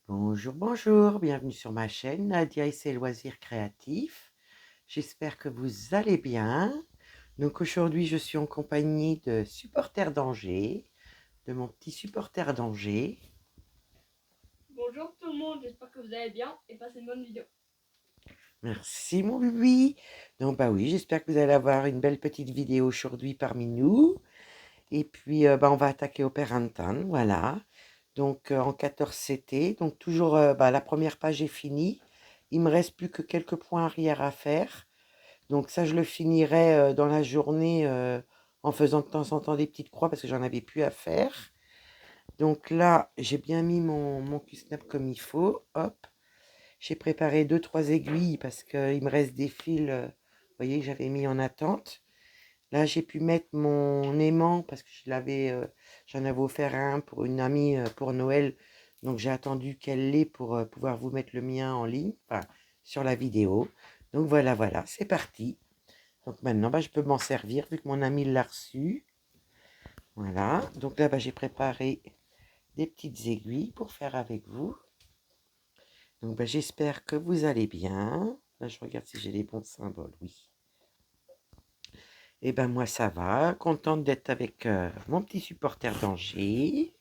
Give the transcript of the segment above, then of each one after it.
Bonjour, bonjour, bienvenue sur ma chaîne Nadia et ses loisirs créatifs. J'espère que vous allez bien. Donc aujourd'hui, je suis en compagnie de supporters d'Angers, de mon petit supporter d'Angers. Bonjour tout le monde, j'espère que vous allez bien et passez une bonne vidéo. Merci mon bibi. Donc bah oui, j'espère que vous allez avoir une belle petite vidéo aujourd'hui parmi nous. Et puis on va attaquer au Perintemps, voilà. Donc en 14 CT, donc toujours la première page est finie. Il me reste plus que quelques points arrière à faire. Donc ça, je le finirai dans la journée en faisant de temps en temps des petites croix parce que j'en avais plus à faire. Donc là, j'ai bien mis mon Q-snap comme il faut. Hop, j'ai préparé 2-3 aiguilles parce qu'il me reste des fils, vous voyez, que j'avais mis en attente. Là, j'ai pu mettre mon aimant parce que j'en avais offert un pour une amie pour Noël. Donc j'ai attendu qu'elle l'ait pour pouvoir vous mettre le mien en ligne, enfin sur la vidéo. Donc voilà, c'est parti. Donc maintenant, je peux m'en servir vu que mon ami l'a reçu. Voilà. Donc là, j'ai préparé des petites aiguilles pour faire avec vous. Donc j'espère que vous allez bien. Là, je regarde si j'ai les bons symboles. Oui. Et moi, ça va. Contente d'être avec mon petit supporter d'Angers.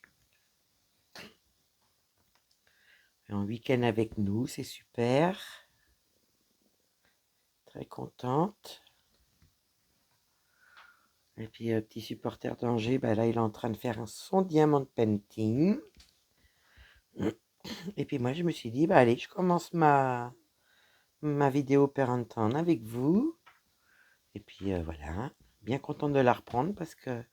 En week-end avec nous, c'est super. Très contente. Et puis, petit supporter d'Angers, là, il est en train de faire son diamant painting. Et puis moi, je me suis dit, allez, je commence ma vidéo Parenton avec vous. Et puis voilà, bien contente de la reprendre parce que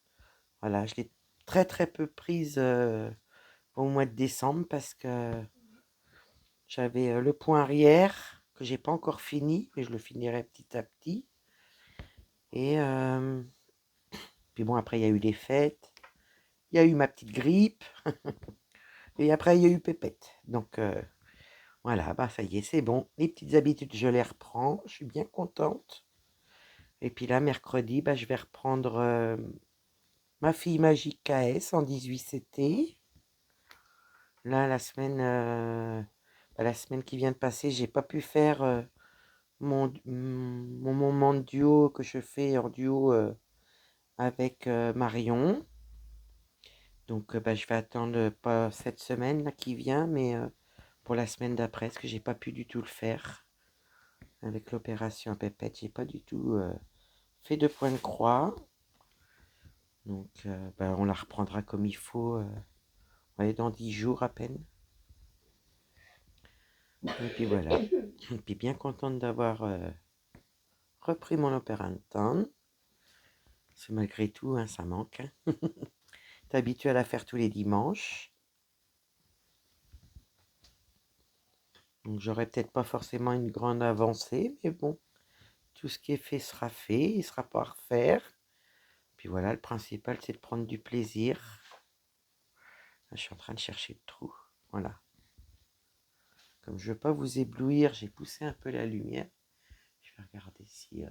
voilà, je l'ai très très peu prise au mois de décembre parce que j'avais le point arrière que j'ai pas encore fini, mais je le finirai petit à petit. Et puis bon, après il y a eu les fêtes, il y a eu ma petite grippe, et après il y a eu Pépette. Donc voilà, ça y est, c'est bon. Les petites habitudes, je les reprends, je suis bien contente. Et puis là, mercredi, je vais reprendre ma fille magique KS en 18 CT. Là, la semaine qui vient de passer, j'ai pas pu faire mon moment de duo que je fais en duo avec Marion. Donc, je vais attendre pas cette semaine là, qui vient, mais pour la semaine d'après, parce que j'ai pas pu du tout le faire avec l'opération Pépette. J'ai pas du tout fait de point de croix. Donc, on la reprendra comme il faut. Ouais, dans 10 jours à peine. Et puis voilà. Et puis bien contente d'avoir repris mon Opéranton. Parce que malgré tout, hein, ça manque. Hein. T'es habitué à la faire tous les dimanches. Donc j'aurai peut-être pas forcément une grande avancée, mais bon, tout ce qui est fait sera fait, il sera pas à refaire. Puis voilà, le principal c'est de prendre du plaisir. Là, je suis en train de chercher le trou. Voilà. Comme je veux pas vous éblouir, j'ai poussé un peu la lumière. Je vais regarder si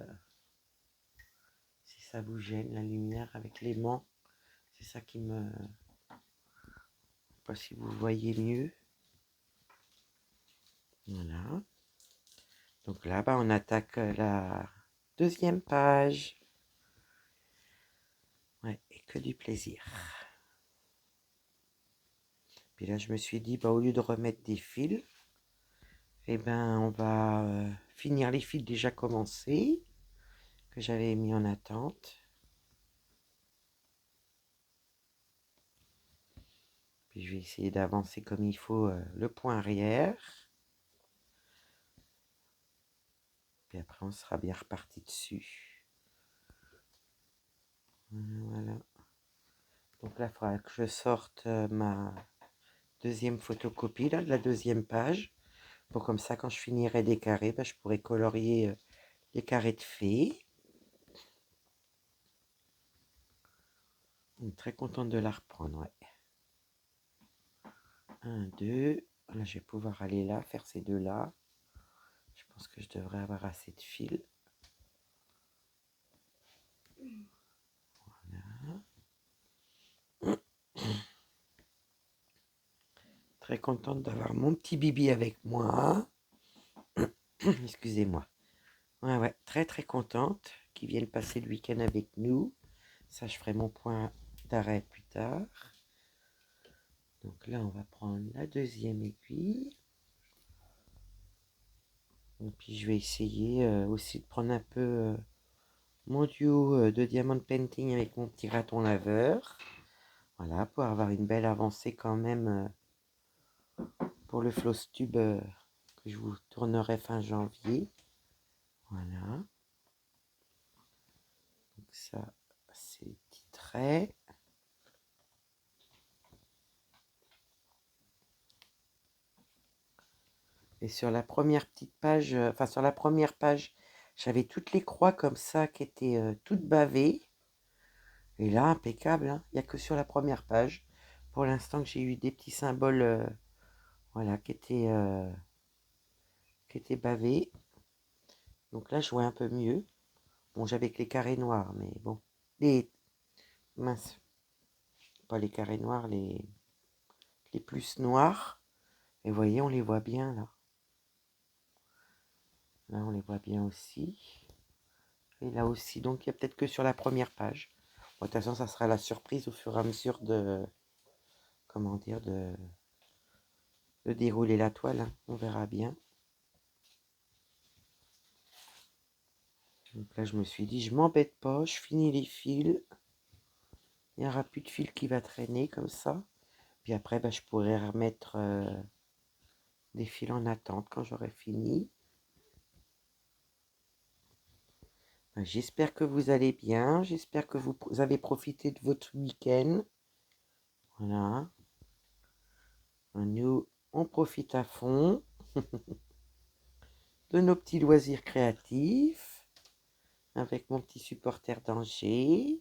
ça vous gêne la lumière avec l'aimant. C'est ça qui me... Je sais pas si vous voyez mieux. Voilà. Donc là, on attaque la deuxième page. Ouais, et que du plaisir. Puis là, je me suis dit, au lieu de remettre des fils, on va finir les fils déjà commencés, que j'avais mis en attente. Puis je vais essayer d'avancer comme il faut le point arrière. Puis après, on sera bien reparti dessus. Voilà. Donc là, il faudra que je sorte ma deuxième photocopie là, de la deuxième page. Pour comme ça, quand je finirai des carrés, je pourrai colorier les carrés de fées. Très contente de la reprendre, ouais. 1, 2. Là, je vais pouvoir aller là, faire ces deux-là. Je pense que je devrais avoir assez de fil. Voilà. Très contente d'avoir mon petit Bibi avec moi. Excusez-moi. Ouais, très très contente qu'il vienne passer le week-end avec nous. Ça, je ferai mon point d'arrêt plus tard. Donc là, on va prendre la deuxième aiguille. Et puis, je vais essayer aussi de prendre un peu mon duo de diamond painting avec mon petit raton laveur. Voilà, pour avoir une belle avancée quand même pour le floss tube que je vous tournerai fin janvier. Voilà. Donc ça, c'est les petits traits. Et sur la première petite page, enfin sur la première page, j'avais toutes les croix comme ça qui étaient toutes bavées. Et là, impeccable, hein. Il n'y a que sur la première page. Pour l'instant que j'ai eu des petits symboles voilà, qui étaient bavés. Donc là, je vois un peu mieux. Bon, j'avais que les carrés noirs, mais bon. Les minces, pas les carrés noirs, les plus noirs. Et vous voyez, on les voit bien là. Là, on les voit bien aussi. Et là aussi, donc il y a peut-être que sur la première page. Bon, de toute façon, ça sera la surprise au fur et à mesure de, comment dire, de dérouler la toile, hein. On verra bien. Donc là, je me suis dit, je m'embête pas, je finis les fils. Il n'y aura plus de fil qui va traîner comme ça. Puis après, bah, je pourrai remettre des fils en attente quand j'aurai fini. Bah, j'espère que vous allez bien. J'espère que vous avez profité de votre week-end. Voilà. Nous, on profite à fond de nos petits loisirs créatifs avec mon petit supporter d'Angers.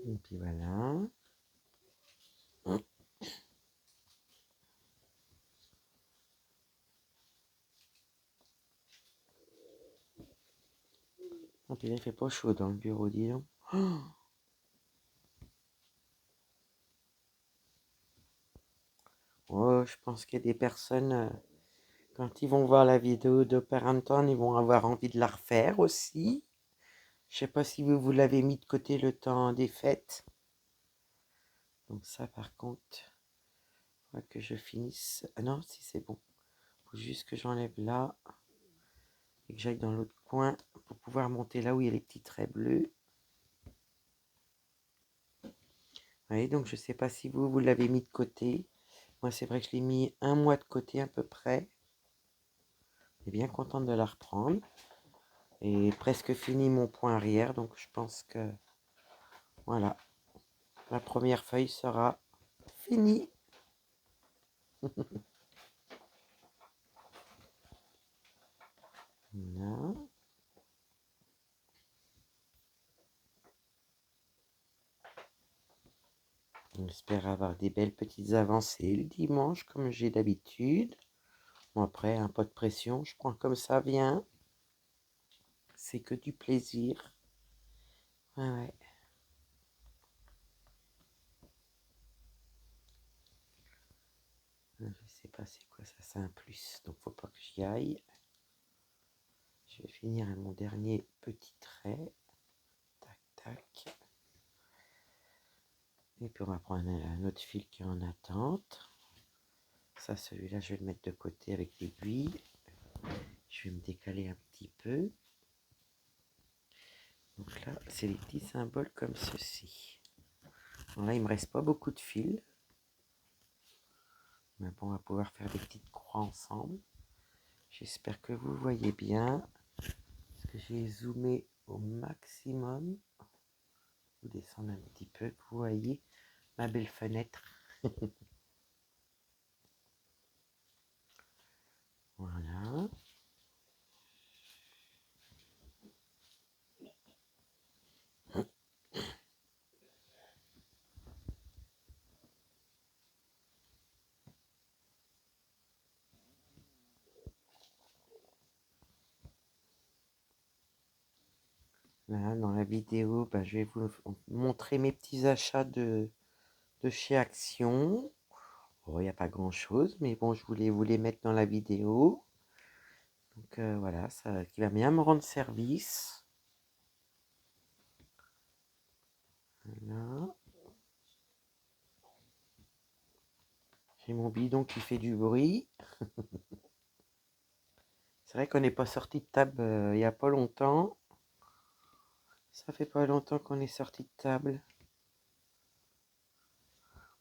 Et puis voilà. Oh, puis là, il fait pas chaud dans le bureau, dis donc. Oh, je pense qu'il y a des personnes, quand ils vont voir la vidéo de Parenton, ils vont avoir envie de la refaire aussi. Je sais pas si vous l'avez mis de côté le temps des fêtes. Donc ça, par contre, il faudra que je finisse. Ah non, si c'est bon. Il faut juste que j'enlève là et que j'aille dans l'autre coin pour pouvoir monter là où il y a les petits traits bleus. Oui, donc je sais pas si vous l'avez mis de côté. Moi, c'est vrai que je l'ai mis un mois de côté à peu près. Je suis bien contente de la reprendre. Et presque fini mon point arrière, donc je pense que voilà, la première feuille sera finie. Voilà. J'espère avoir des belles petites avancées le dimanche comme j'ai d'habitude. Bon, après, un peu de pression, je prends comme ça vient. C'est que du plaisir. Ouais, ouais. Je sais pas c'est quoi ça, c'est un plus, donc faut pas que j'y aille. Je vais finir à mon dernier petit trait. Tac, tac. Et puis on va prendre un autre fil qui est en attente. Ça, celui-là, je vais le mettre de côté avec l'aiguille. Je vais me décaler un petit peu. Donc là, c'est les petits symboles comme ceci. Bon, là, il me reste pas beaucoup de fils. Mais bon, on va pouvoir faire des petites croix ensemble. J'espère que vous voyez bien. Parce que j'ai zoomé au maximum. Je vais descendre un petit peu, que vous voyez ma belle fenêtre. Voilà. Là, dans la vidéo, je vais vous montrer mes petits achats de chez Action. Bon, il n'y a pas grand-chose, mais bon, je voulais vous les mettre dans la vidéo. Donc voilà, ça qui va bien me rendre service. Voilà. J'ai mon bidon qui fait du bruit. C'est vrai qu'on n'est pas sorti de table il n'y a pas longtemps. Ça fait pas longtemps qu'on est sorti de table.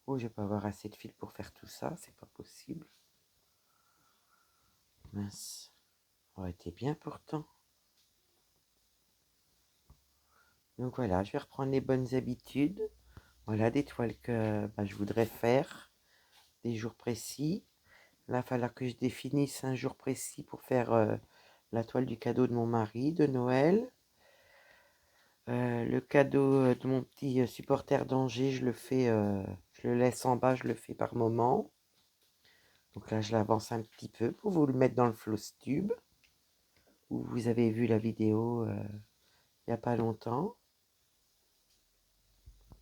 Oh, je vais pas avoir assez de fil pour faire tout ça, c'est pas possible. Mince. Ça aurait été bien pourtant. Donc voilà, je vais reprendre les bonnes habitudes. Voilà, des toiles que je voudrais faire, des jours précis. Là, il va falloir que je définisse un jour précis pour faire la toile du cadeau de mon mari de Noël. Le cadeau de mon petit supporter d'Angers, je le fais, je le laisse en bas, je le fais par moment. Donc là, je l'avance un petit peu pour vous le mettre dans le Flowstube, où vous avez vu la vidéo il n'y a pas longtemps,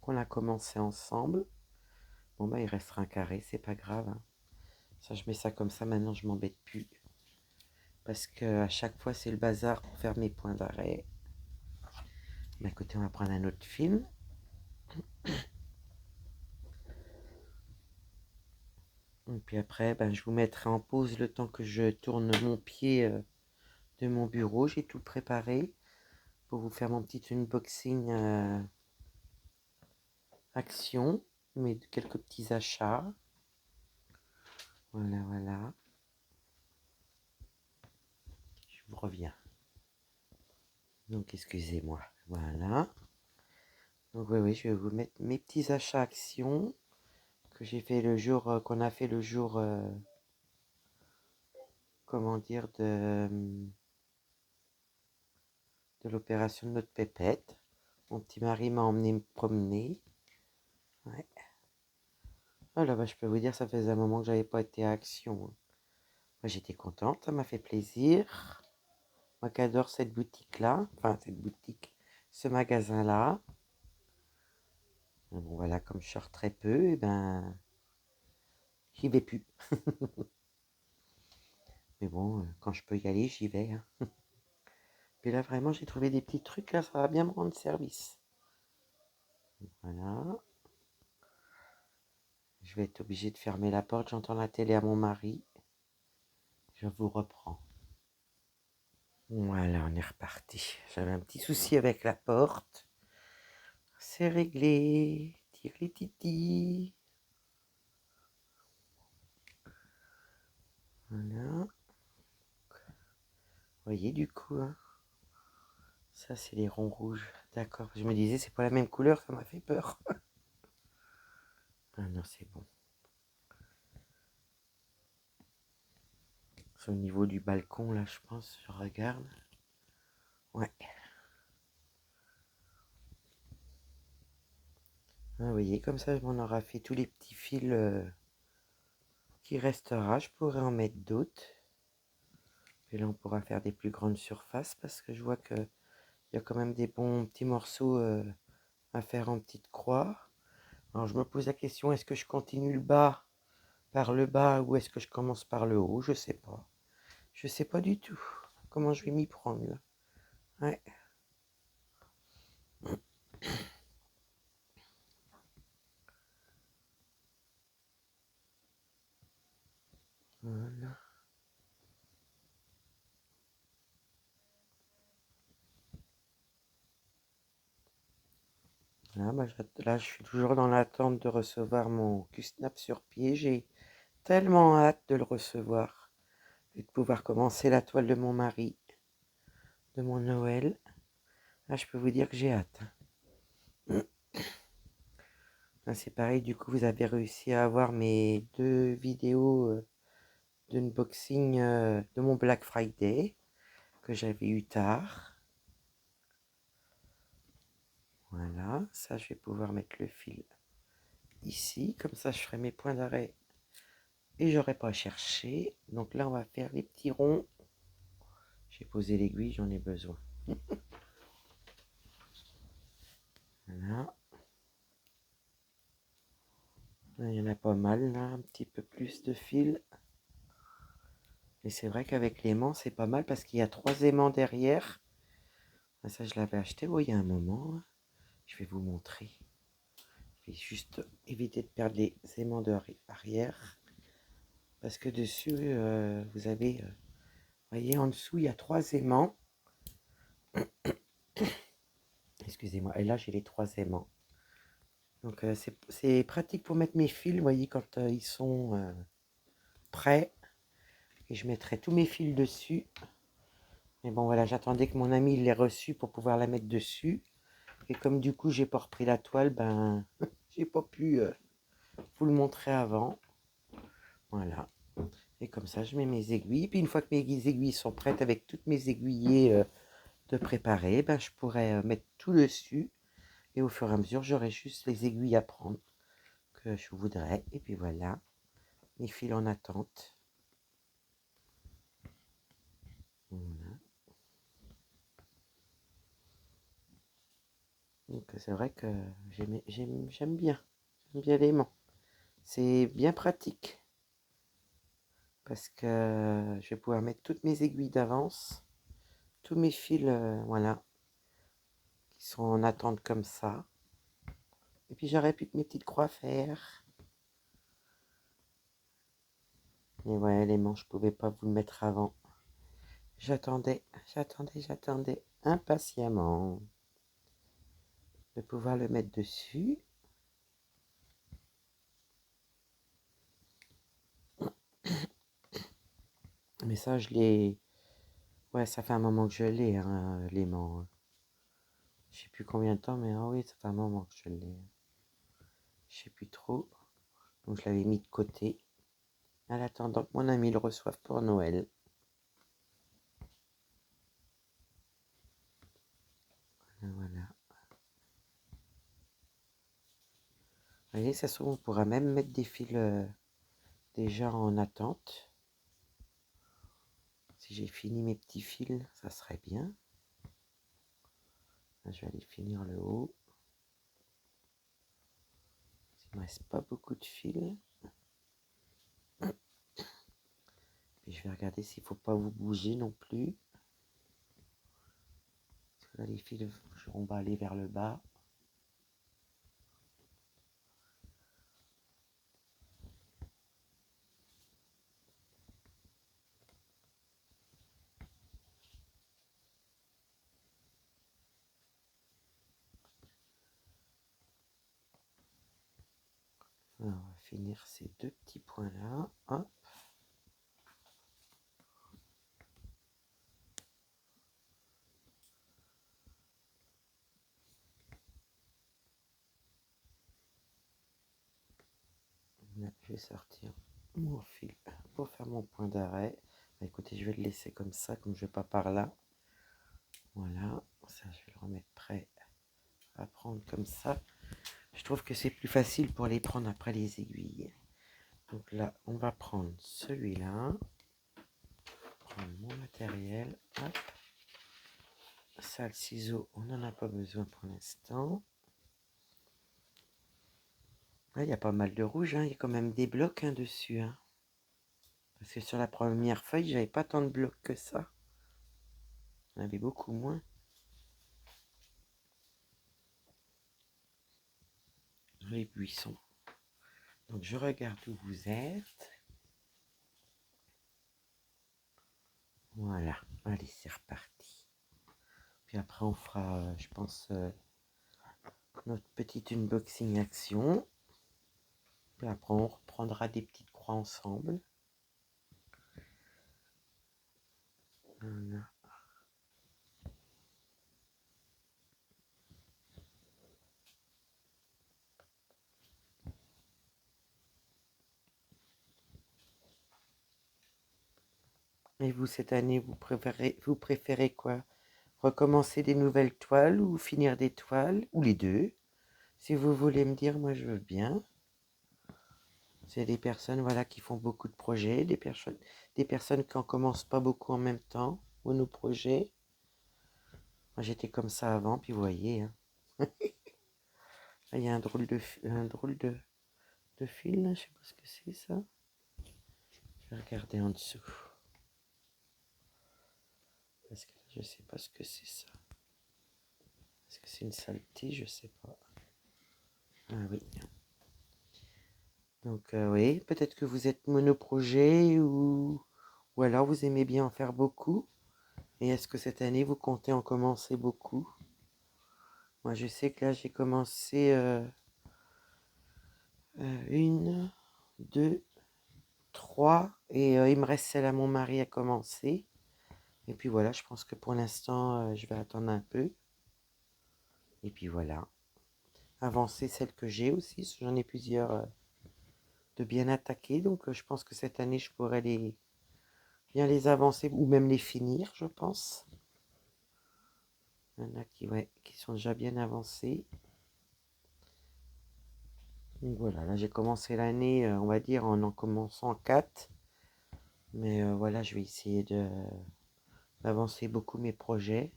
qu'on a commencé ensemble. Bon, il restera un carré, c'est pas grave, hein. Ça, je mets ça comme ça, maintenant je m'embête plus. Parce que à chaque fois, c'est le bazar pour faire mes points d'arrêt. Mais écoutez, on va prendre un autre film. Et puis après, je vous mettrai en pause le temps que je tourne mon pied de mon bureau. J'ai tout préparé pour vous faire mon petit unboxing Action, mais quelques petits achats. Voilà, voilà. Je vous reviens. Donc, excusez-moi. Voilà. Donc, oui, je vais vous mettre mes petits achats Action que j'ai fait le jour, qu'on a fait le jour, comment dire, de l'opération de notre pépette. Mon petit mari m'a emmené me promener. Ouais. Ah là, je peux vous dire, ça faisait un moment que j'avais pas été à Action. Moi, j'étais contente, ça m'a fait plaisir. Moi qui adore cette boutique-là, enfin cette boutique, ce magasin-là. Bon, voilà, comme je sors très peu, j'y vais plus. Mais bon, quand je peux y aller, j'y vais, hein. Puis là, vraiment, j'ai trouvé des petits trucs, là, ça va bien me rendre service. Voilà. Je vais être obligée de fermer la porte, j'entends la télé à mon mari. Je vous reprends. Voilà, on est reparti. J'avais un petit souci avec la porte. C'est réglé. Titi. Voilà. Vous voyez du coup, hein. Ça, c'est les ronds rouges. D'accord. Je me disais, c'est pas la même couleur, ça m'a fait peur. Ah non, c'est bon. C'est au niveau du balcon, là, je pense. Je regarde. Ouais. Ah, vous voyez, comme ça, on aura fait tous les petits fils qui restera. Je pourrais en mettre d'autres. Et là, on pourra faire des plus grandes surfaces parce que je vois qu'il y a quand même des bons petits morceaux à faire en petite croix. Alors, je me pose la question, est-ce que je continue le bas par le bas ou est-ce que je commence par le haut? Je sais pas. Je sais pas du tout comment je vais m'y prendre là. Ouais. Voilà. Là, je suis toujours dans l'attente de recevoir mon Q-Snap sur pied. J'ai tellement hâte de le recevoir et de pouvoir commencer la toile de mon mari, de mon Noël. Là, je peux vous dire que j'ai hâte. Là, c'est pareil, du coup, vous avez réussi à avoir mes deux vidéos d'unboxing de mon Black Friday que j'avais eu tard. Voilà, ça, je vais pouvoir mettre le fil ici. Comme ça, je ferai mes points d'arrêt et j'aurai pas à chercher. Donc là, on va faire les petits ronds. J'ai posé l'aiguille, j'en ai besoin. Voilà. Il y en a pas mal là, un petit peu plus de fil. Et c'est vrai qu'avec l'aimant, c'est pas mal parce qu'il y a 3 aimants derrière. Ah, ça, je l'avais acheté il y a un moment, hein. Je vais vous montrer. Je vais juste éviter de perdre les aimants de arrière. Parce que dessus, vous avez... voyez, en dessous, il y a 3 aimants. Excusez-moi. Et là, j'ai les 3 aimants. Donc, c'est pratique pour mettre mes fils, vous voyez, quand ils sont prêts. Et je mettrai tous mes fils dessus. Mais bon, voilà, j'attendais que mon ami l'ait reçu pour pouvoir la mettre dessus. Et comme du coup, j'ai pas repris la toile, ben, j'ai pas pu vous le montrer avant. Voilà. Et comme ça, je mets mes aiguilles. Puis une fois que mes aiguilles sont prêtes avec toutes mes aiguillées de préparer, ben, je pourrais mettre tout dessus. Et au fur et à mesure, j'aurai juste les aiguilles à prendre que je voudrais. Et puis voilà, mes fils en attente. Voilà. Donc c'est vrai que j'aime bien. J'aime bien l'aimant. C'est bien pratique. Parce que je vais pouvoir mettre toutes mes aiguilles d'avance. Tous mes fils, voilà, qui sont en attente comme ça. Et puis j'aurais plus que mes petites croix à faire. Mais ouais, les manches, je pouvais pas vous le mettre avant. J'attendais impatiemment de pouvoir le mettre dessus. Mais ça, je l'ai... Ouais, ça fait un moment que je l'ai, hein, l'aimant. Je sais plus combien de temps, mais ah oui, ça fait un moment que je l'ai. Je sais plus trop. Donc je l'avais mis de côté. En attendant que mon ami le reçoive pour Noël. Voilà. Vous voyez, ça se trouve, on pourra même mettre des fils déjà en attente. Si j'ai fini mes petits fils, ça serait bien. Là, je vais aller finir le haut. Il ne me reste pas beaucoup de fils. Puis je vais regarder s'il ne faut pas vous bouger non plus. Parce que là, les fils, on va aller vers le bas. Alors, on va finir ces 2 petits points-là. Hop. Là, je vais sortir mon fil pour faire mon point d'arrêt. Bah, écoutez, je vais le laisser comme ça, comme je ne vais pas par là. Voilà, ça je vais le remettre prêt à prendre comme ça. Je trouve que c'est plus facile pour les prendre après les aiguilles. Donc là, on va prendre celui-là. Prendre mon matériel. Hop. Ça, le ciseau, on n'en a pas besoin pour l'instant. Là, il y a pas mal de rouge, hein. Il y a quand même des blocs dessus. Hein. Parce que sur la première feuille, j'avais pas tant de blocs que ça. On avait beaucoup moins. Les buissons. Donc je regarde où vous êtes. Voilà, allez, c'est reparti. Puis après on fera, je pense, notre petite unboxing action. Puis après on reprendra des petites croix ensemble. Voilà. Et vous, cette année, vous préférez quoi? Recommencer des nouvelles toiles ou finir des toiles? Ou les deux? Si vous voulez me dire, moi je veux bien. C'est des personnes voilà, qui font beaucoup de projets, des personnes qui en commencent pas beaucoup en même temps, ou nos projets. Moi j'étais comme ça avant, puis vous voyez. Hein. Ah, il y a un drôle de fil, là. Je sais pas ce que c'est ça. Je vais regarder en dessous. Parce que je sais pas ce que c'est ça. Est-ce que c'est une saleté? Je sais pas. Ah oui. Donc oui, peut-être que vous êtes monoprojet ou alors vous aimez bien en faire beaucoup. Et est-ce que cette année vous comptez en commencer beaucoup? Moi je sais que là j'ai commencé une, deux, trois et il me reste celle à mon mari à commencer. Et puis voilà, je pense que pour l'instant je vais attendre un peu. Et puis voilà, avancer celle que j'ai aussi, parce que j'en ai plusieurs de bien attaquer. Donc je pense que cette année je pourrais bien les avancer ou même les finir, je pense. Il y en a qui sont déjà bien avancés. Donc voilà, là j'ai commencé l'année, on va dire, en commençant 4. Mais voilà, je vais essayer d'avancer beaucoup mes projets.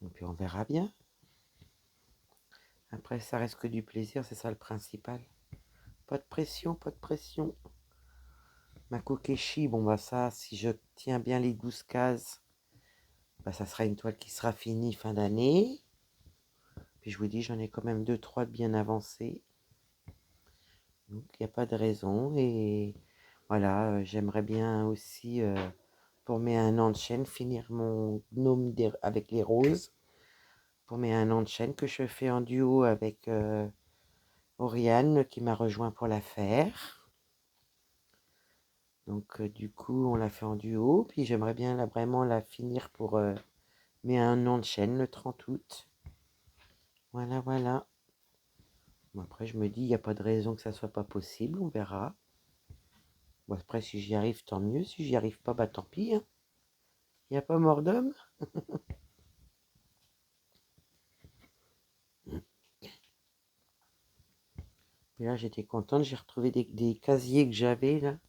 Et puis on verra bien. Après, ça reste que du plaisir, c'est ça le principal. Pas de pression, pas de pression. Ma Kokeshi, bon bah ça, si je tiens bien les 12 cases, bah ça sera une toile qui sera finie fin d'année. Puis je vous dis, j'en ai quand même 2-3 de bien avancées. Donc il n'y a pas de raison. Et voilà, j'aimerais bien aussi, pour mes 1 an de chaîne, finir mon gnome avec les roses. Pour mes 1 an de chaîne que je fais en duo avec Oriane qui m'a rejoint pour la faire. Donc du coup, on l'a fait en duo. Puis j'aimerais bien vraiment la finir pour mes 1 an de chaîne le 30 août. Voilà, voilà. Bon, après, je me dis, il n'y a pas de raison que ça soit pas possible. On verra. Bon, après, si j'y arrive, tant mieux. Si j'y arrive pas, bah tant pis. Hein. Il n'y a pas mort d'homme. Et là, j'étais contente. J'ai retrouvé des casiers que j'avais là.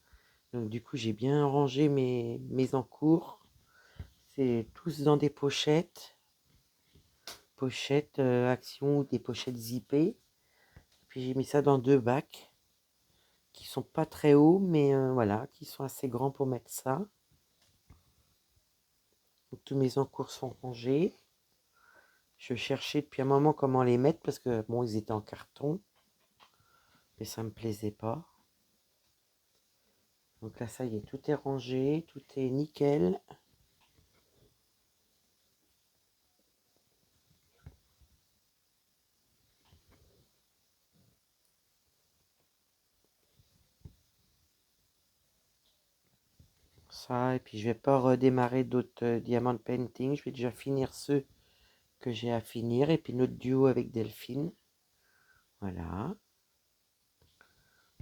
Donc du coup, j'ai bien rangé mes encours. C'est tous dans des pochettes. Pochettes Action ou des pochettes zippées. Puis j'ai mis ça dans 2 bacs qui sont pas très hauts, mais voilà, qui sont assez grands pour mettre ça. Donc, tous mes encours sont rangés. Je cherchais depuis un moment comment les mettre parce que bon, ils étaient en carton, mais ça me plaisait pas. Donc là, ça y est, tout est rangé, tout est nickel. Ça, et puis je vais pas redémarrer d'autres diamant painting. Je vais déjà finir ceux que j'ai à finir et puis notre duo avec Delphine. Voilà.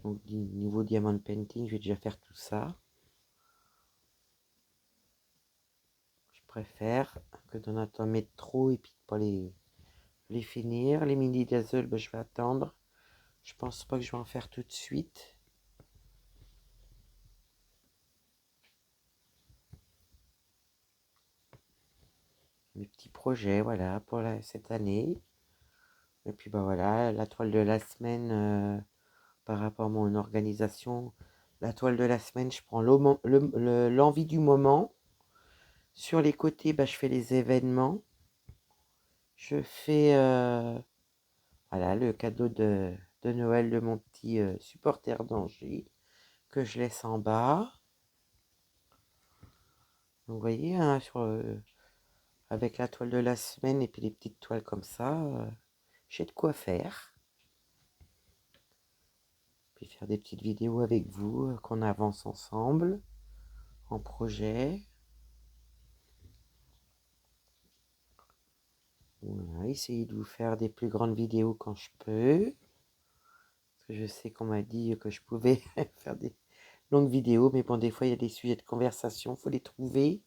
Donc niveau diamant painting, je vais déjà faire tout ça. Je préfère que d'en attendre mettre trop et puis de pas les finir. Les mini dazzle, ben, je vais attendre. Je pense pas que je vais en faire tout de suite. Mes petits projets, voilà, pour cette année. Et puis bah voilà, la toile de la semaine, par rapport à mon organisation, la toile de la semaine, je prends l'envie du moment. Sur les côtés, bah, je fais les événements. Je fais voilà, le cadeau de Noël de mon petit supporter d'Angers que je laisse en bas. Donc, vous voyez, hein, avec la toile de la semaine et puis les petites toiles comme ça, j'ai de quoi faire. Puis faire des petites vidéos avec vous, qu'on avance ensemble en projet. Voilà, essayer de vous faire des plus grandes vidéos quand je peux. Parce que je sais qu'on m'a dit que je pouvais faire des longues vidéos, mais bon, des fois, il y a des sujets de conversation, il faut les trouver.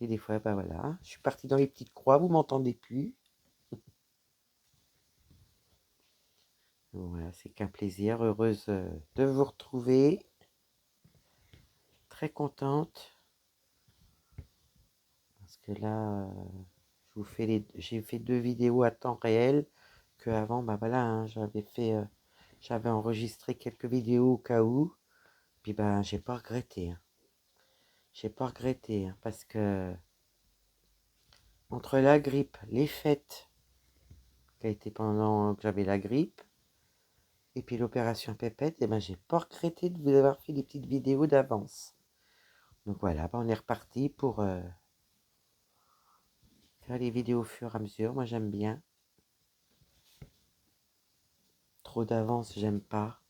Et des fois, bah voilà, je suis partie dans les petites croix, vous m'entendez plus. Voilà, c'est qu'un plaisir, heureuse de vous retrouver. Très contente. Parce que là, j'ai fait 2 vidéos à temps réel, que avant, bah voilà, hein, j'avais enregistré quelques vidéos au cas où, puis ben j'ai pas regretté, hein. J'ai pas regretté, hein, parce que entre la grippe, les fêtes, qui a été pendant que j'avais la grippe, et puis l'opération Pépette, et ben j'ai pas regretté de vous avoir fait des petites vidéos d'avance. Donc voilà, ben on est reparti pour faire les vidéos au fur et à mesure. Moi j'aime bien. Trop d'avance, j'aime pas.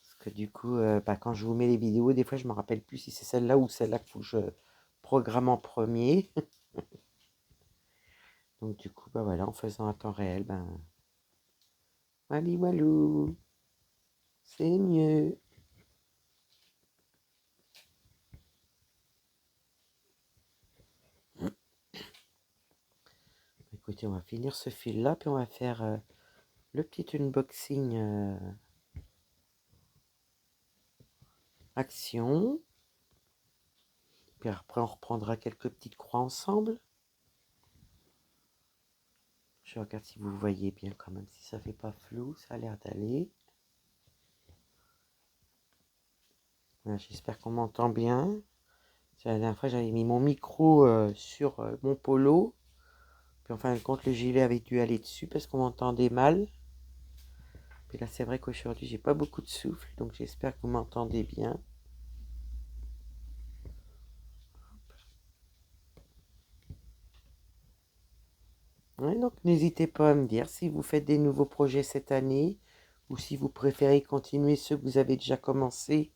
Parce que du coup, bah, quand je vous mets les vidéos, des fois je me rappelle plus si c'est celle-là ou celle-là qu'il faut que je programme en premier. Donc du coup, bah voilà, en faisant à temps réel, ben wally walou, c'est mieux. Écoutez, on va finir ce fil-là, puis on va faire le petit unboxing action. Puis après, on reprendra quelques petites croix ensemble. Je regarde si vous voyez bien quand même, si ça fait pas flou, ça a l'air d'aller. Voilà, j'espère qu'on m'entend bien. La dernière fois, j'avais mis mon micro sur mon polo. Puis en fin de compte, le gilet avait dû aller dessus parce qu'on m'entendait mal. Puis là, c'est vrai qu'aujourd'hui, j'ai pas beaucoup de souffle. Donc j'espère que vous m'entendez bien. Ouais, donc n'hésitez pas à me dire si vous faites des nouveaux projets cette année. Ou si vous préférez continuer ceux que vous avez déjà commencé.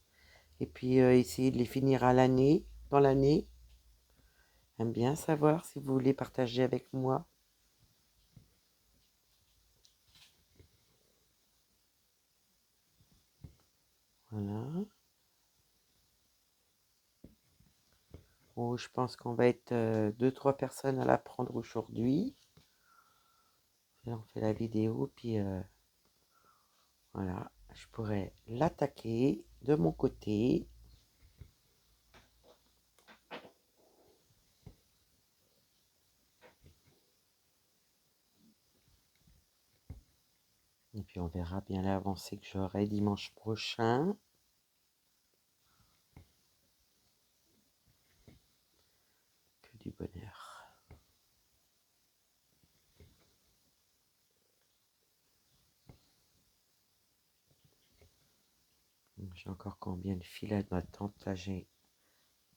Et puis essayer de les finir à l'année, dans l'année. J'aime bien savoir si vous voulez partager avec moi. Voilà. Oh, je pense qu'on va être 2-3 personnes à la prendre aujourd'hui. Là, on fait la vidéo, puis voilà, je pourrais l'attaquer de mon côté. Et puis on verra bien l'avancée que j'aurai dimanche prochain. Que du bonheur. J'ai encore combien de fils à m'attendre? Là, j'ai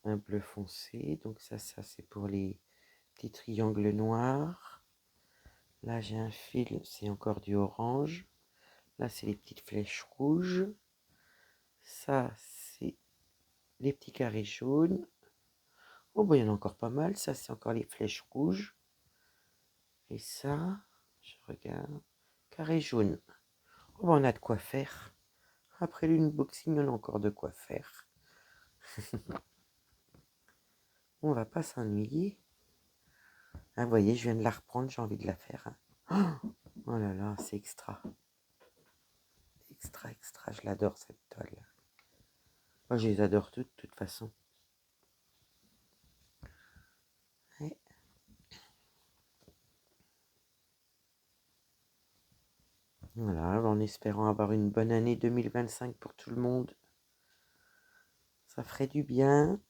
un bleu foncé. Donc ça c'est pour les petits triangles noirs. Là, j'ai un fil, c'est encore du orange. Là, c'est les petites flèches rouges. Ça, c'est les petits carrés jaunes. Oh, bah, il y en a encore pas mal. Ça, c'est encore les flèches rouges. Et ça, je regarde. Carré jaune. Oh, bah, on a de quoi faire. Après l'unboxing, on a encore de quoi faire. On va pas s'ennuyer. Ah, vous voyez, je viens de la reprendre. J'ai envie de la faire, hein. Oh là là, c'est extra. Extra, extra. Je l'adore, cette toile. Moi, je les adore toutes, de toute façon. Ouais. Voilà, en espérant avoir une bonne année 2025 pour tout le monde. Ça ferait du bien.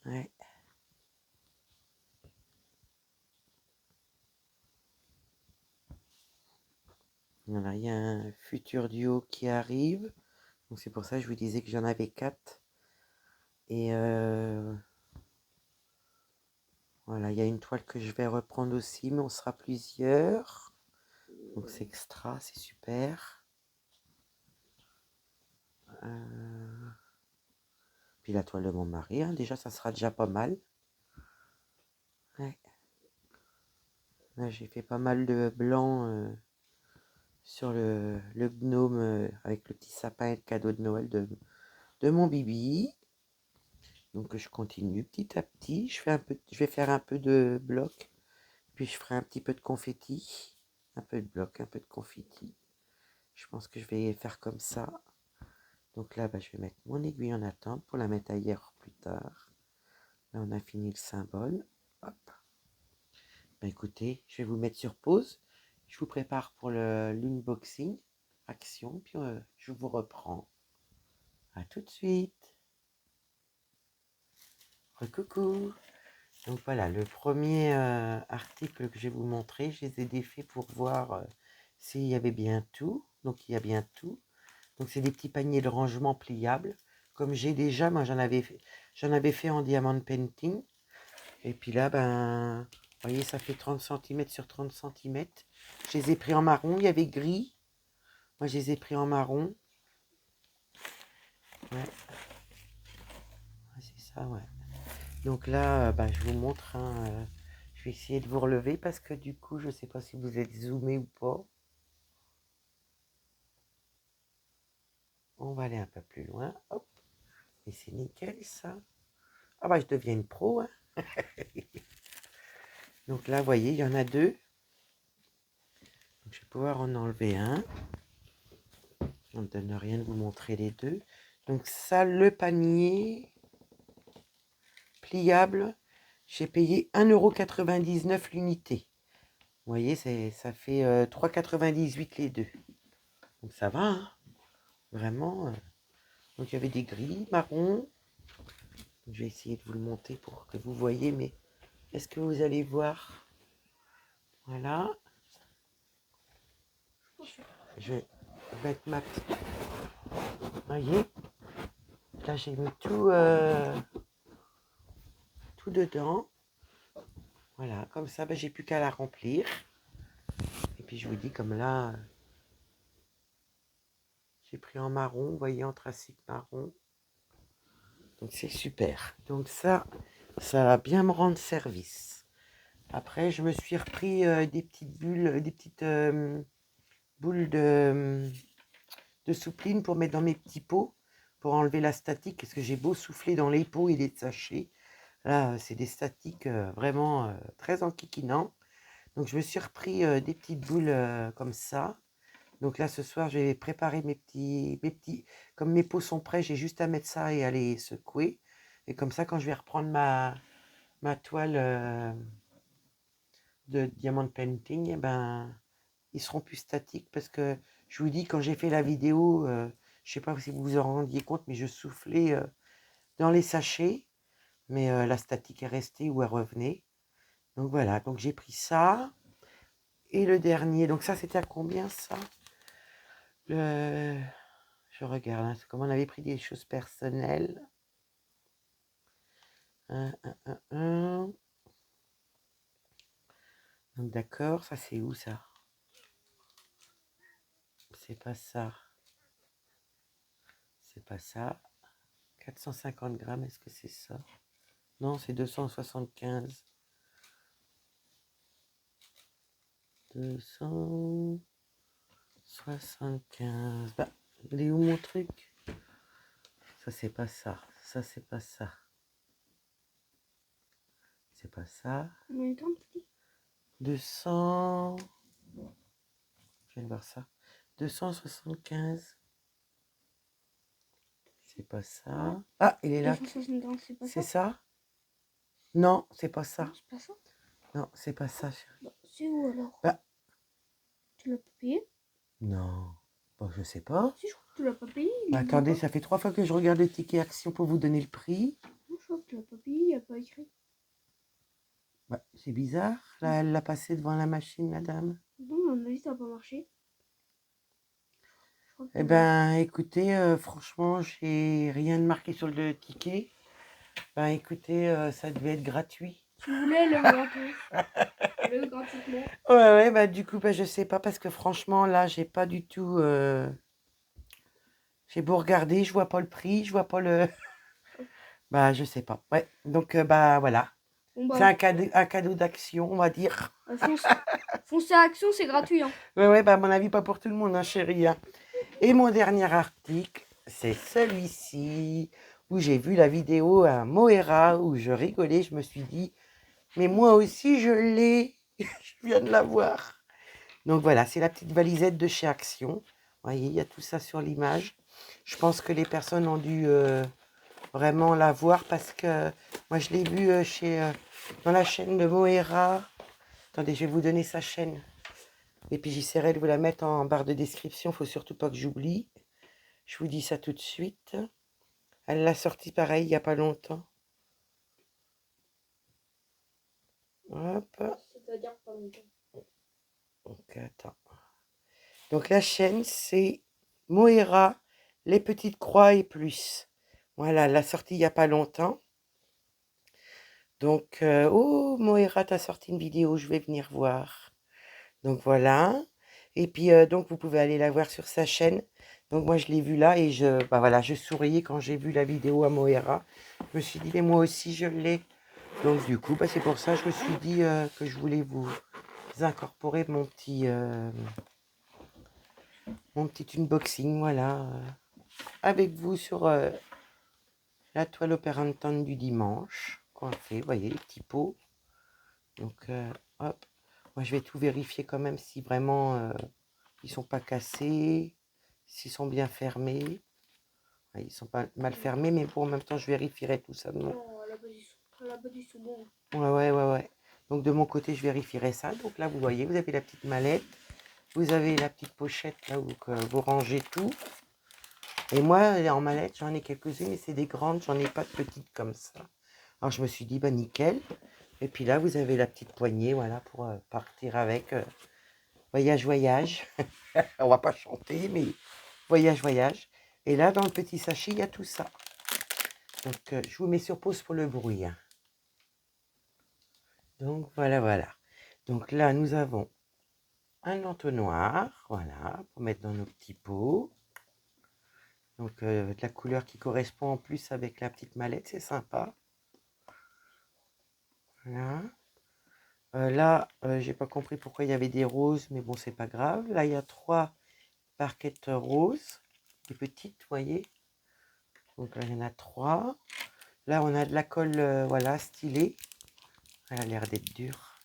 Ouais. Voilà, il y a un futur duo qui arrive. Donc c'est pour ça que je vous disais que j'en avais 4. Et voilà, il y a une toile que je vais reprendre aussi, mais on sera plusieurs. Donc c'est extra, c'est super. Puis la toile de mon mari, hein, déjà ça sera déjà pas mal. Ouais. Là j'ai fait pas mal de blanc sur le gnome avec le petit sapin et le cadeau de Noël de mon Bibi. Donc je continue petit à petit. Je vais faire un peu de bloc. Puis je ferai un petit peu de confetti. Un peu de bloc, un peu de confetti. Je pense que je vais faire comme ça. Donc là, je vais mettre mon aiguille en attente pour la mettre ailleurs plus tard. Là, on a fini le symbole. Hop. Écoutez, je vais vous mettre sur pause. Je vous prépare pour l'unboxing, action, puis je vous reprends. À tout de suite. Coucou. Donc voilà, le premier article que je vais vous montrer, je les ai défaits pour voir s'il y avait bien tout. Donc il y a bien tout. Donc c'est des petits paniers de rangement pliables. Comme j'ai déjà, moi j'en avais fait en diamond painting. Et puis là, vous voyez, ça fait 30 cm sur 30 cm. Je les ai pris en marron, il y avait gris. Moi je les ai pris en marron. Ouais. C'est ça, ouais. Donc là, je vous montre, je vais essayer de vous relever parce que du coup, je ne sais pas si vous êtes zoomé ou pas. On va aller un peu plus loin. Hop. Et c'est nickel, ça. Ah je deviens une pro, hein. Donc là, vous voyez, il y en a deux. Donc, je vais pouvoir en enlever un. Ça ne donne rien de vous montrer les deux. Donc ça, le panier pliable, j'ai payé 1,99 € l'unité. Vous voyez, ça fait 3,98 € les deux. Donc ça va, hein, vraiment. Donc il y avait des gris, marron. Je vais essayer de vous le monter pour que vous voyez, mais est-ce que vous allez voir? Voilà. Je vais mettre ma petite... Vous voyez? Là j'ai mis tout dedans. Voilà, comme ça, j'ai plus qu'à la remplir. Et puis je vous dis, comme là, j'ai pris en marron, vous voyez, anthracite marron. Donc c'est super. Donc ça va bien me rendre service. Après, je me suis repris des petites bulles, des petites boules de soupline pour mettre dans mes petits pots, pour enlever la statique, parce que j'ai beau souffler dans les pots et les sachets. Là, c'est des statiques vraiment très enquiquinants. Donc je me suis repris des petites boules comme ça. Donc là, ce soir, je vais préparer mes petits... Comme mes pots sont prêts, j'ai juste à mettre ça et à les secouer. Et comme ça, quand je vais reprendre ma toile de diamond painting, ils seront plus statiques. Parce que, je vous dis, quand j'ai fait la vidéo, je ne sais pas si vous vous en rendiez compte, mais je soufflais dans les sachets. Mais la statique est restée ou elle revenait. Donc voilà, donc j'ai pris ça. Et le dernier, donc ça, c'était à combien, ça? Je regarde, hein, c'est comme on avait pris des choses personnelles. Donc d'accord, ça c'est où ça? C'est pas ça. C'est pas ça. 450 grammes, est-ce que c'est ça? Non, c'est 275. 275. Il est où mon truc? Ça c'est pas ça. Ça c'est pas ça. C'est pas ça. 200. Je viens de voir ça. 275. C'est pas ça. Ah, il est là. C'est ça? Non, c'est pas ça. C'est pas ça? Non, c'est pas ça. C'est où alors? Tu l'as pas payé? Non. Bon, je sais pas. Si, je crois que tu l'as pas payé. Attendez, ça fait 3 fois que je regarde le ticket action pour vous donner le prix. Non, je crois que tu l'as pas payé, il n'y a pas écrit. C'est bizarre. Là, elle l'a passé devant la machine, la dame. Non, à mon avis, ça n'a pas marché. Eh ben, écoutez, franchement, j'ai rien de marqué sur le ticket. Écoutez, ça devait être gratuit. Tu voulais le gratos. Le gratuitement. Ouais, du coup, je sais pas, parce que franchement, là, j'ai pas du tout... J'ai beau regarder, je vois pas le prix, je vois pas le... je sais pas. Ouais, donc, voilà. Bon, C'est un cadeau d'action, on va dire. Foncez à Action, c'est gratuit. Hein. Ouais, à mon avis, pas pour tout le monde, hein, chérie. Hein. Et mon dernier article, c'est celui-ci, où j'ai vu la vidéo à Moera, où je rigolais, je me suis dit, mais moi aussi, je l'ai. Je viens de la voir. Donc voilà, c'est la petite valisette de chez Action. Vous voyez, il y a tout ça sur l'image. Je pense que les personnes ont dû vraiment la voir parce que moi je l'ai vu dans la chaîne de Moira. Attendez, je vais vous donner sa chaîne. Et puis j'essaierai de vous la mettre en barre de description. Faut surtout pas que j'oublie. Je vous dis ça tout de suite. Elle l'a sorti pareil il n'y a pas longtemps. Hop. C'est-à-dire pas longtemps. Donc attends. Donc la chaîne c'est Moira, les petites croix et plus. Voilà, elle l'a sorti il n'y a pas longtemps. Donc, oh Moira, t'as sorti une vidéo, je vais venir voir. Donc voilà. Et puis donc vous pouvez aller la voir sur sa chaîne. Donc moi je l'ai vue là et bah voilà, je souriais quand j'ai vu la vidéo à Moira. Je me suis dit mais moi aussi je l'ai. Donc du coup bah, c'est pour ça que je me suis dit que je voulais vous incorporer mon petit unboxing, voilà, avec vous sur la toile opérantante du dimanche qu'on fait. Vous voyez les petits pots. Donc hop, moi je vais tout vérifier quand même si vraiment ils sont pas cassés, s'ils sont bien fermés. Ouais, ils sont pas mal fermés, mais bon, en même temps je vérifierai tout ça de mon... Non, à la base, ils sont bons. Ouais. Donc de mon côté je vérifierai ça. Donc là vous voyez, vous avez la petite mallette, vous avez la petite pochette là où vous rangez tout. Et moi en mallette j'en ai quelques-unes, mais c'est des grandes, j'en ai pas de petites comme ça. Alors je me suis dit bah nickel. Et puis là vous avez la petite poignée, voilà, pour partir avec. Voyage. On va pas chanter, mais voyage. Et là, dans le petit sachet, il y a tout ça. Donc, je vous mets sur pause pour le bruit, hein. Donc, voilà. Donc là, nous avons un entonnoir, voilà, pour mettre dans nos petits pots. Donc, de la couleur qui correspond en plus avec la petite mallette, c'est sympa. Voilà. Là, j'ai pas compris pourquoi il y avait des roses, mais bon, c'est pas grave. Là, il y a 3 barquettes roses, des petites, vous voyez. Donc là, il y en a 3. Là, on a de la colle, voilà, stylée. Elle a l'air d'être dure.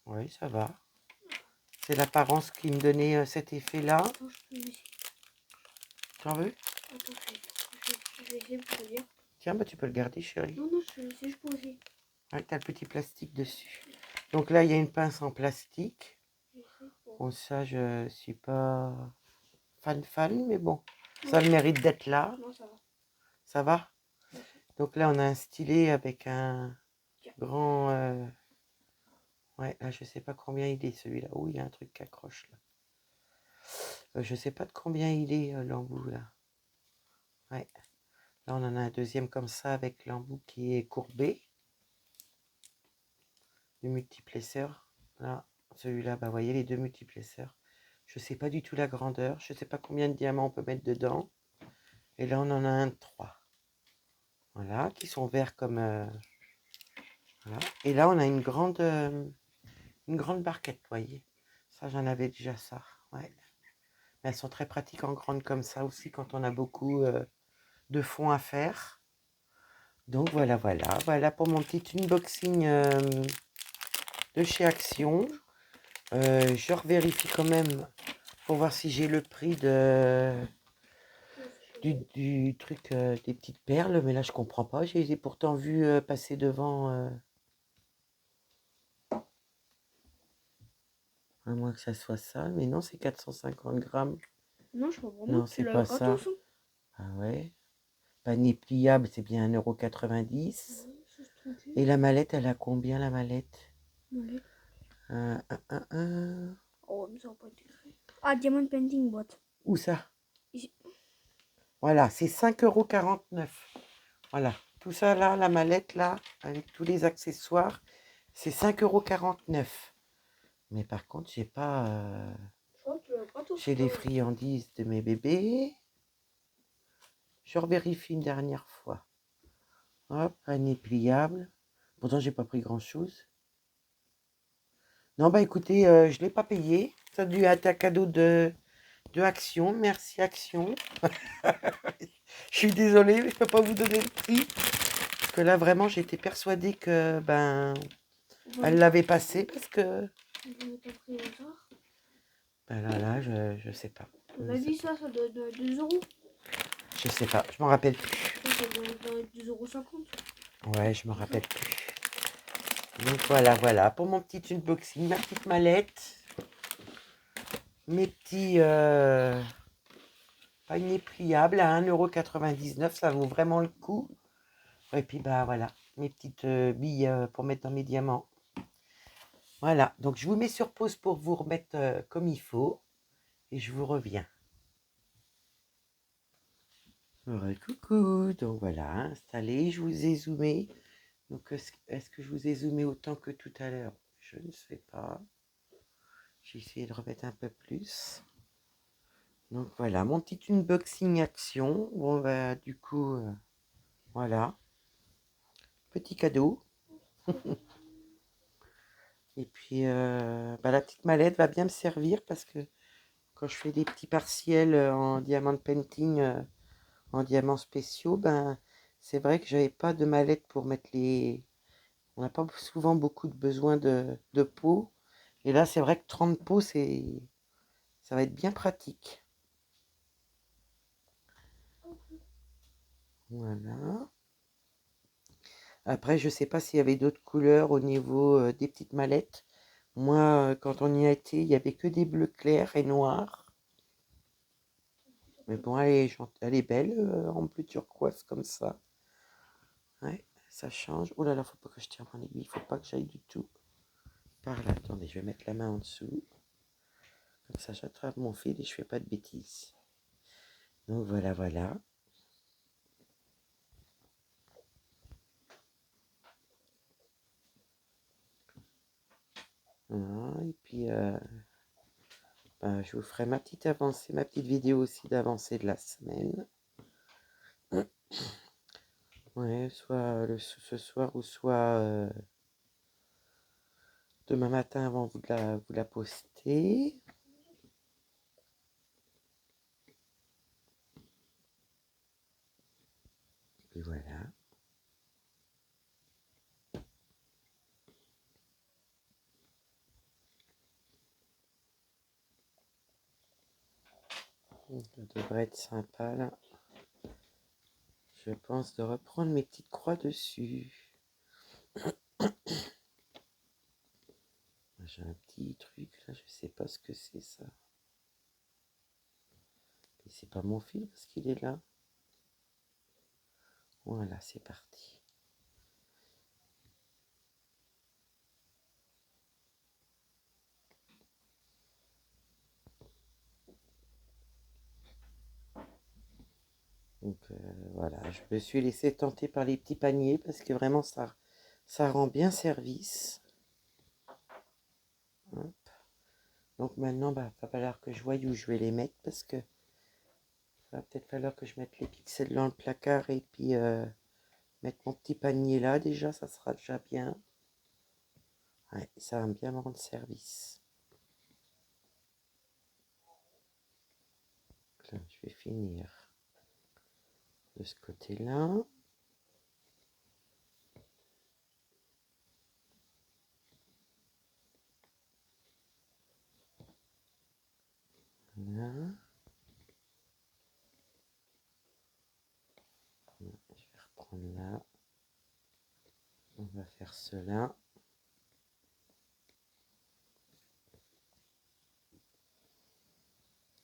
Oui, ça va. C'est l'apparence qui me donnait cet effet-là. Attends, je peux essayer. Tu en veux? Attends, je vais essayer pour te dire. Tiens, bah, tu peux le garder, chérie. Non, je vais essayer, je peux aussi. Ah, t'as le petit plastique dessus. Donc là, il y a une pince en plastique. Bon, ça, je suis pas fan, mais bon, ça a le mérite d'être là. Non, ça va. Ça va? Donc là, on a un stylet avec un grand... Ouais, là, je sais pas combien il est, celui-là. Oh, il y a un truc qui accroche, là. Je sais pas de combien il est, l'embout, là. Ouais. Là, on en a un deuxième comme ça, avec l'embout qui est courbé. Du multiplesseur. Là, celui-là, bah, vous voyez, les 2 multiplesseurs. Je sais pas du tout la grandeur. Je sais pas combien de diamants on peut mettre dedans. Et là, on en a un de 3. Voilà, qui sont verts comme... voilà. Et là, on a une grande barquette, vous voyez. Ça, j'en avais déjà ça. Ouais. Mais elles sont très pratiques en grande comme ça aussi, quand on a beaucoup de fond à faire. Donc, voilà pour mon petit unboxing de chez Action. Je revérifie quand même pour voir si j'ai le prix du truc des petites perles, mais là je comprends pas. J'ai pourtant vu passer devant, à moins que ça soit ça, mais non, c'est 450 grammes. Non, je crois vraiment Non, que tu c'est l'as pas gratos, ça. hein. Ah ouais. Panier pliable, c'est bien 1,90 €. Ouais, ça se trompait. Et la mallette, elle a combien la mallette? Ouais. Un. Oh, mais ça va pas être vrai. Ah, Diamond Painting Bot. Où ça? Ici. Voilà, c'est 5,49 €. Voilà, tout ça là, la mallette là, avec tous les accessoires, c'est 5,49 €. Mais par contre, j'ai pas Je crois que tu l'as gratos. chez les friandises de mes bébés. Je revérifie une dernière fois. Hop, panier pliable. Pourtant, j'ai pas pris grand-chose. Non, bah écoutez, je l'ai pas payé. Ça a dû être un cadeau de Action. Merci Action. Je suis désolée, mais je peux pas vous donner le prix. Parce que là, vraiment, j'étais persuadée que, ben, elle l'avait passé parce que... Vous n'avez pas pris au hasard. Ben là, je sais pas. On a dit ça doit être 2 euros. Je sais pas, je m'en rappelle plus. Ça doit être 2,50 €. Ouais, je me rappelle plus. Donc voilà, pour mon petit unboxing, ma petite mallette, mes petits paniers pliables à 1,99 €, ça vaut vraiment le coup. Et puis bah voilà, mes petites billes pour mettre dans mes diamants. Voilà, donc je vous mets sur pause pour vous remettre comme il faut. Et je vous reviens. Ouais, coucou, donc voilà, installé, je vous ai zoomé. Donc est-ce que je vous ai zoomé autant que tout à l'heure? Je ne sais pas. J'ai essayé de remettre un peu plus. Donc voilà, mon petit unboxing action. Bon bah du coup, voilà. Petit cadeau. Et puis bah, la petite mallette va bien me servir parce que quand je fais des petits partiels en diamant painting, en diamants spéciaux, ben c'est vrai que j'avais pas de mallette pour mettre les... On n'a pas souvent beaucoup de besoin de pots. Et là, c'est vrai que 30 pots, ça va être bien pratique. Voilà. Après, je sais pas s'il y avait d'autres couleurs au niveau des petites mallettes. Moi, quand on y a été, il y avait que des bleus clairs et noirs. Mais bon, elle est belle en bleu turquoise comme ça. Ouais, ça change. Oh là là, faut pas que je tire mon aiguille. Faut pas que j'aille du tout par là. Attendez, je vais mettre la main en dessous. Comme ça, j'attrape mon fil et je fais pas de bêtises. Donc voilà, voilà. Voilà, et puis ben, je vous ferai ma petite avancée, ma petite vidéo aussi d'avancée de la semaine. Ouais, soit ce soir ou soit demain matin avant vous la poster. Et voilà. Ça devrait être sympa là. Je pense de reprendre mes petites croix dessus. J'ai un petit truc là, je sais pas ce que c'est ça. Et c'est pas mon fil parce qu'il est là. Voilà, c'est parti. Donc voilà, je me suis laissé tenter par les petits paniers parce que vraiment ça rend bien service. Hop. Donc maintenant, bah, va falloir que je voie où je vais les mettre parce que va peut-être falloir que je mette les pixels dans le placard et puis mettre mon petit panier là. Déjà, ça sera déjà bien. Ouais, ça va bien me rendre service. Donc là, je vais finir de ce côté-là. Voilà. Je vais reprendre là. On va faire cela.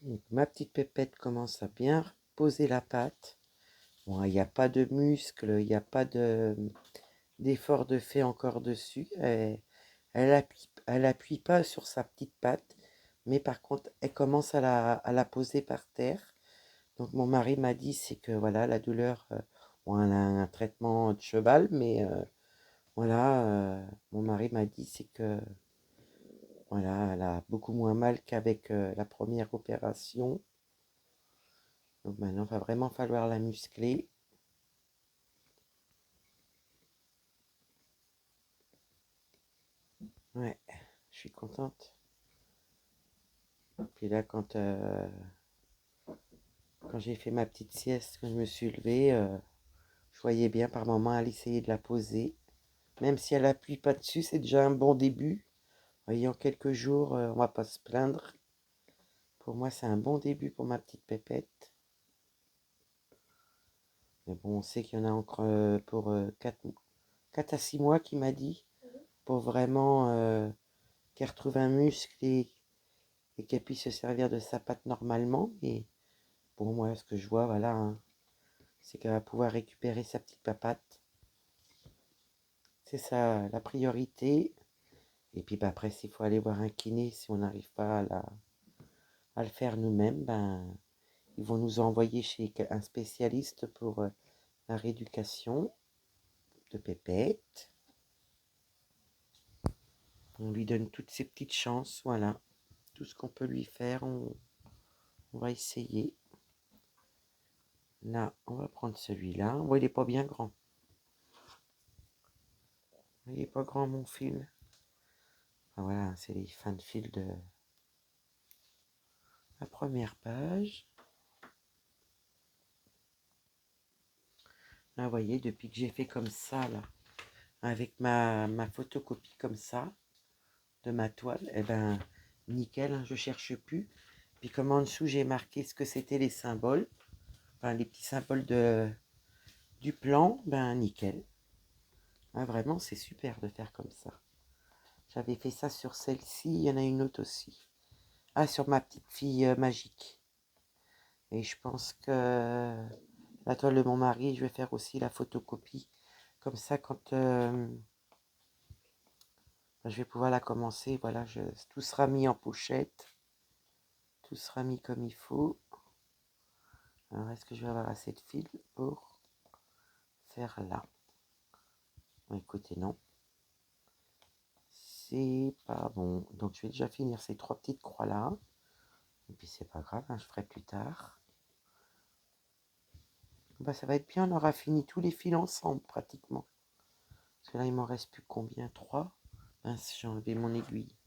Donc, ma petite pépette commence à bien poser la pâte. Bon, il n'y a pas de muscle, il n'y a pas d'effort de fait encore dessus. Elle appuie pas sur sa petite patte, mais par contre, elle commence à la poser par terre. Donc mon mari m'a dit, c'est que voilà, la douleur, bon, elle a un traitement de cheval, mais voilà, mon mari m'a dit, c'est que voilà, elle a beaucoup moins mal qu'avec la première opération. Donc maintenant, il va vraiment falloir la muscler. Ouais, je suis contente. Puis là, quand j'ai fait ma petite sieste, quand je me suis levée, je voyais bien par moment elle essayait de la poser. Même si elle appuie pas dessus, c'est déjà un bon début. Ayant quelques jours, on va pas se plaindre. Pour moi, c'est un bon début pour ma petite pépette. Mais bon, on sait qu'il y en a encore pour 4 à 6 mois qui m'a dit. Pour vraiment qu'elle retrouve un muscle et qu'elle puisse se servir de sa patte normalement. Et bon, moi, ce que je vois, voilà, hein, c'est qu'elle va pouvoir récupérer sa petite papate. C'est ça la priorité. Et puis bah, après, s'il faut aller voir un kiné, si on n'arrive pas à le faire nous-mêmes, ben, ils vont nous envoyer chez un spécialiste pour la rééducation de Pépette. On lui donne toutes ses petites chances, voilà. Tout ce qu'on peut lui faire, on va essayer. Là, on va prendre celui-là. Bon, il n'est pas bien grand. Il n'est pas grand, mon fil. Ah, voilà, c'est les fins de fil de la première page. Là, vous voyez, depuis que j'ai fait comme ça, là, avec ma photocopie comme ça, de ma toile, eh ben, nickel, hein, je cherche plus. Puis comme en dessous, j'ai marqué ce que c'était les symboles, enfin, les petits symboles du plan, ben, nickel. Ah, vraiment, c'est super de faire comme ça. J'avais fait ça sur celle-ci, il y en a une autre aussi. Ah, sur ma petite fille magique. Et je pense que la toile de mon mari, je vais faire aussi la photocopie. Comme ça, quand je vais pouvoir la commencer, voilà, tout sera mis en pochette. Tout sera mis comme il faut. Alors, est-ce que je vais avoir assez de fil pour faire là? Bon, écoutez, non. C'est pas bon. Donc, je vais déjà finir ces 3 petites croix-là. Et puis, c'est pas grave, hein, je ferai plus tard. Bah, ça va être bien, on aura fini tous les fils ensemble, pratiquement. Parce que là, il m'en reste plus combien? 3. Mince, j'ai enlevé mon aiguille.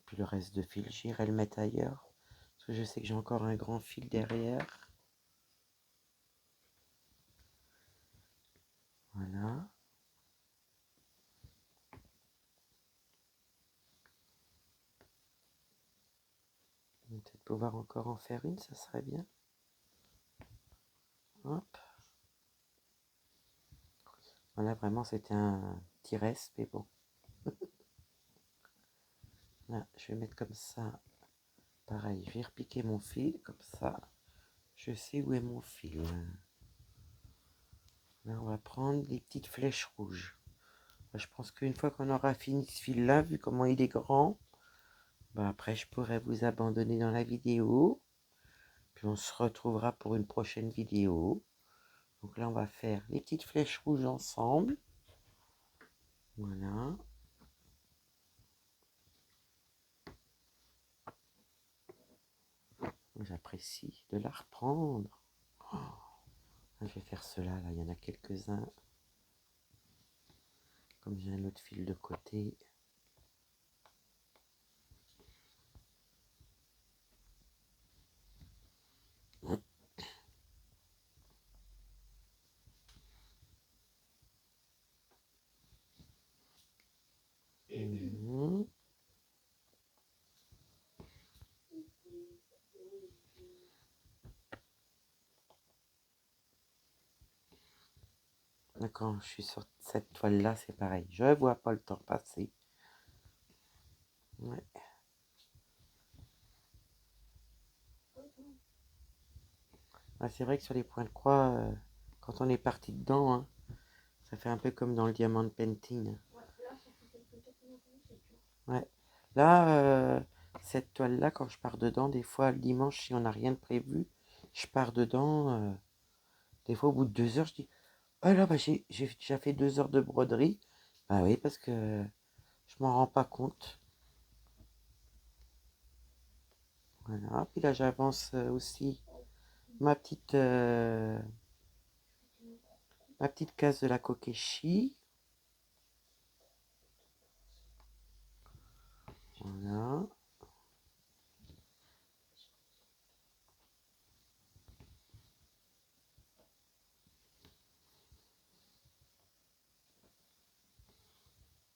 Puis le reste de fil, j'irai le mettre ailleurs. Parce que je sais que j'ai encore un grand fil derrière. Voilà. On va peut-être pouvoir encore en faire une, ça serait bien. Hop. Voilà, vraiment, c'était un petit reste, mais bon. Là, je vais mettre comme ça. Pareil, je vais repiquer mon fil, comme ça. Je sais où est mon fil. Là, on va prendre les petites flèches rouges. Je pense qu'une fois qu'on aura fini ce fil-là, vu comment il est grand, bah après, je pourrai vous abandonner dans la vidéo. Puis on se retrouvera pour une prochaine vidéo. Donc là, on va faire les petites flèches rouges ensemble. Voilà. J'apprécie de la reprendre. Oh, je vais faire cela, là, il y en a quelques-uns. Comme j'ai un autre fil de côté. Mmh. Quand je suis sur cette toile-là, c'est pareil. Je vois pas le temps passer. Ouais. Ah, c'est vrai que sur les points de croix, quand on est parti dedans, hein, ça fait un peu comme dans le diamant painting. Ouais, là, ça fait quelques temps qu'on a vu, c'est dur. Ouais. Là, cette toile-là, quand je pars dedans, des fois, le dimanche, si on n'a rien de prévu, je pars dedans. Des fois, au bout de 2 heures, je dis, oh là, bah, j'ai déjà fait 2 heures de broderie. Bah oui, parce que je m'en rends pas compte. Voilà. Puis là, j'avance aussi ma petite, ma petite case de la Kokeshi. Voilà.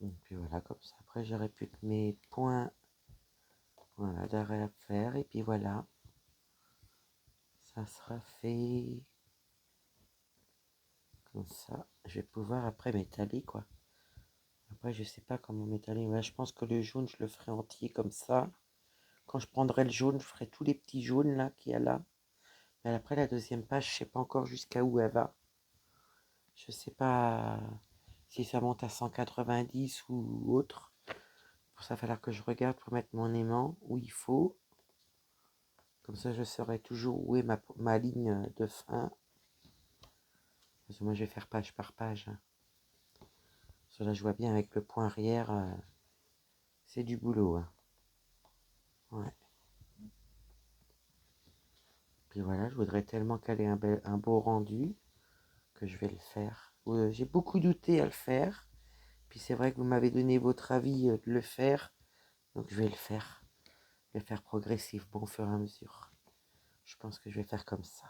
Et puis voilà, comme ça. Après, j'aurai plus que mes points, voilà, d'arrêt à faire. Et puis voilà, ça sera fait. Comme ça, je vais pouvoir après m'étaler, quoi. Après, je sais pas comment m'étaler. Ouais, je pense que le jaune, je le ferai entier comme ça. Quand je prendrai le jaune, je ferai tous les petits jaunes là qu'il y a là. Mais après, la deuxième page, je sais pas encore jusqu'à où elle va. Je sais pas si ça monte à 190 ou autre. Pour ça, il va falloir que je regarde pour mettre mon aimant où il faut. Comme ça, je saurai toujours où est ma ligne de fin. Parce que moi, je vais faire page par page. Parce que là, je vois bien avec le point arrière, c'est du boulot. Hein. Ouais. Puis voilà, je voudrais tellement qu'elle ait un beau rendu que je vais le faire. J'ai beaucoup douté à le faire. Puis c'est vrai que vous m'avez donné votre avis de le faire. Donc je vais le faire. Je vais faire progressivement au fur et à mesure. Je pense que je vais faire comme ça.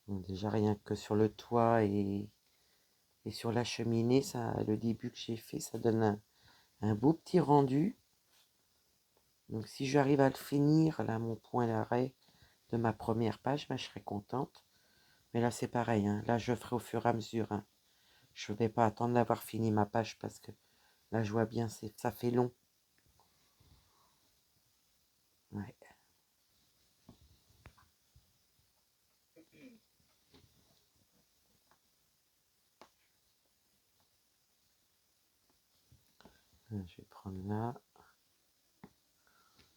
Donc déjà rien que sur le toit et sur la cheminée, ça, le début que j'ai fait, ça donne un beau petit rendu. Donc si j'arrive à le finir, là mon point d'arrêt de ma première page, ben, je serai contente. Mais là c'est pareil, hein. Là je ferai au fur et à mesure. Hein. Je ne vais pas attendre d'avoir fini ma page parce que là je vois bien, ça fait long. Ouais. Je vais prendre là.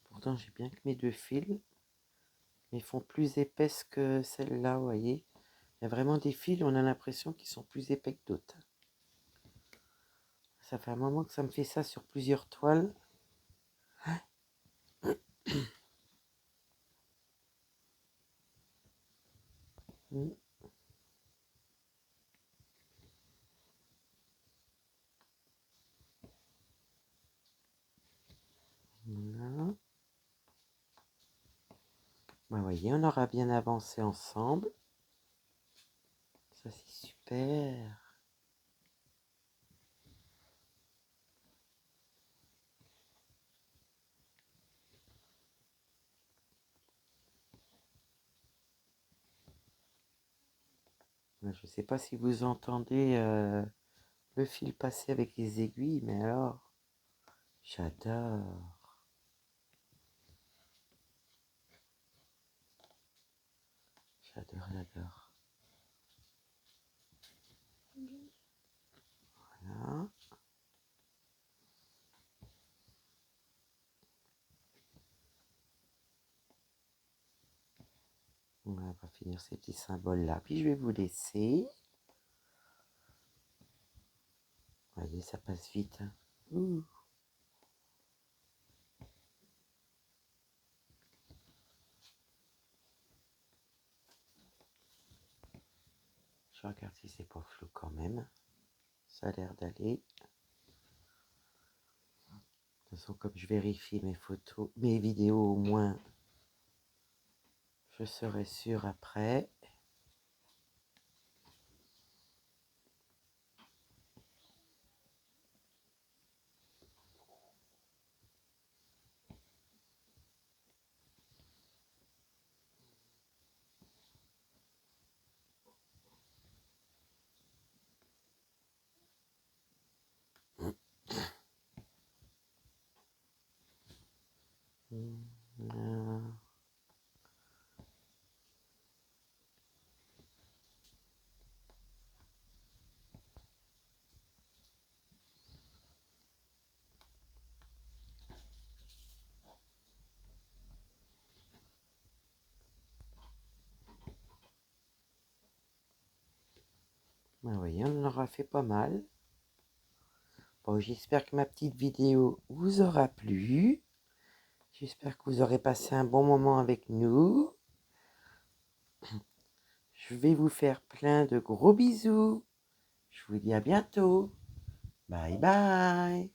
Pourtant j'ai bien que mes deux fils. Mais ils font plus épaisses que celles-là, vous voyez. Il y a vraiment des fils, on a l'impression qu'ils sont plus épais que d'autres. Ça fait un moment que ça me fait ça sur plusieurs toiles. Voilà. Bah, vous voyez, on aura bien avancé ensemble. Ça, c'est super. Je ne sais pas si vous entendez le fil passer avec les aiguilles, mais alors, j'adore. J'adore, j'adore. Voilà. On va finir ces petits symboles-là. Puis je vais vous laisser. Vous voyez, ça passe vite. Hein. Ouh. Je regarde si c'est pas flou quand même. Ça a l'air d'aller. De toute façon, comme je vérifie mes photos, mes vidéos au moins, je serai sûre après. Vous voyez, on en aura fait pas mal. Bon, j'espère que ma petite vidéo vous aura plu. J'espère que vous aurez passé un bon moment avec nous. Je vais vous faire plein de gros bisous. Je vous dis à bientôt. Bye bye.